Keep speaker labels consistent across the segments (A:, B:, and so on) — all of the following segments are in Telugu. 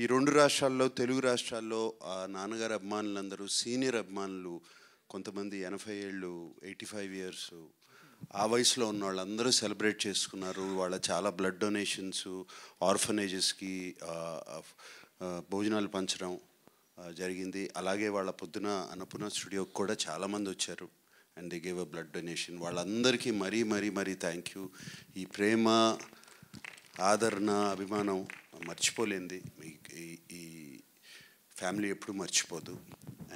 A: ఈ రెండు రాష్ట్రాల్లో తెలుగు రాష్ట్రాల్లో నాన్నగారి అభిమానులందరూ సీనియర్ అభిమానులు కొంతమంది 80 ఏళ్ళు 85 ఇయర్స్ ఆ వయసులో ఉన్న వాళ్ళందరూ సెలబ్రేట్ చేసుకున్నారు. వాళ్ళ చాలా బ్లడ్ డొనేషన్స్ ఆర్ఫనేజెస్కి భోజనాలు పంచడం జరిగింది. అలాగే వాళ్ళ పొద్దున అన్నపూర్ణ స్టూడియోకి కూడా చాలామంది వచ్చారు and they gave a blood donation. వాళ్ళందరికీ మరీ థ్యాంక్ యూ. ఈ ప్రేమ ఆదరణ అభిమానం మర్చిపోలేంది. ఈ ఫ్యామిలీ ఎప్పుడు మర్చిపోదు.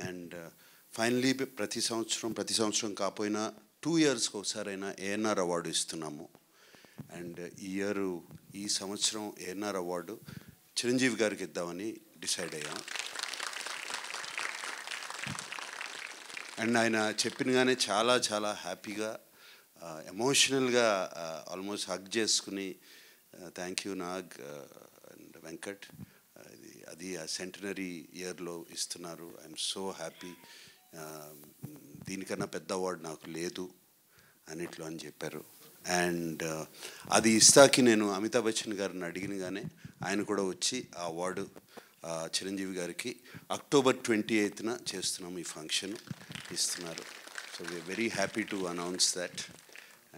A: అండ్ ఫైనలీ ప్రతి సంవత్సరం కాకపోయినా 2 ఇయర్స్కి ఒకసారైనా ఏఎన్ఆర్ అవార్డు ఇస్తున్నాము. అండ్ ఈ సంవత్సరం ఏఎన్ఆర్ అవార్డు చిరంజీవి గారికి ఇద్దామని డిసైడ్ అయ్యాం. అండ్ ఆయన చెప్పినగానే చాలా హ్యాపీగా ఎమోషనల్గా ఆల్మోస్ట్ హగ్ చేసుకుని thank you Nag and Venkat, అది ఆ సెంటనరీ ఇయర్లో ఇస్తున్నారు. I'm so happy. దీనికన్నా పెద్ద అవార్డు నాకు లేదు అన్నిట్లో అని చెప్పారు. అండ్ అది ఇస్తాకి నేను అమితాబ్ బచ్చన్ గారిని అడిగినగానే ఆయన కూడా వచ్చి ఆ అవార్డు చిరంజీవి గారికి అక్టోబర్ 28న చేస్తున్నాము ఈ ఫంక్షన్ ఇస్తున్నారు. So we are very happy to announce that.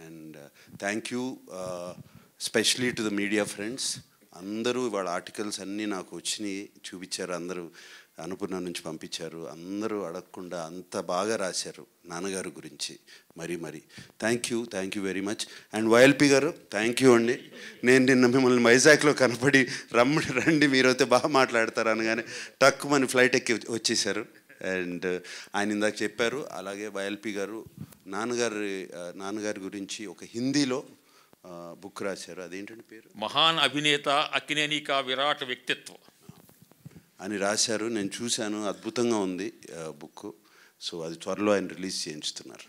A: And thank you specially to the media friends. అందరూ వాళ్ళ ఆర్టికల్స్ అన్నీ నాకు వచ్చినాయి, చూపించారు. అందరూ అన్నపూర్ణ నుంచి పంపించారు. అందరూ అడగకుండా అంత బాగా రాశారు నాన్నగారు గురించి. మరి thank you very much. And YLP గారు థ్యాంక్ యూ అండి. నేను నిన్న మిమ్మల్ని వైజాగ్లో కనపడి రండి మీరైతే బాగా మాట్లాడతారు అనగానే టక్కుమని ఫ్లైట్ ఎక్కి వచ్చేసారు. అండ్ ఆయన ఇందాక చెప్పారు. అలాగే వైఎల్పి గారు నాన్నగారి గురించి ఒక హిందీలో బుక్ రాశారు. అదేంటంటే పేరు
B: మహాన్ అభినేత అక్కినేని కా విరాట్ వ్యక్తిత్వం
A: అని రాశారు. నేను చూశాను, అద్భుతంగా ఉంది బుక్. సో అది త్వరలో ఆయన రిలీజ్ చేయించుతున్నారు.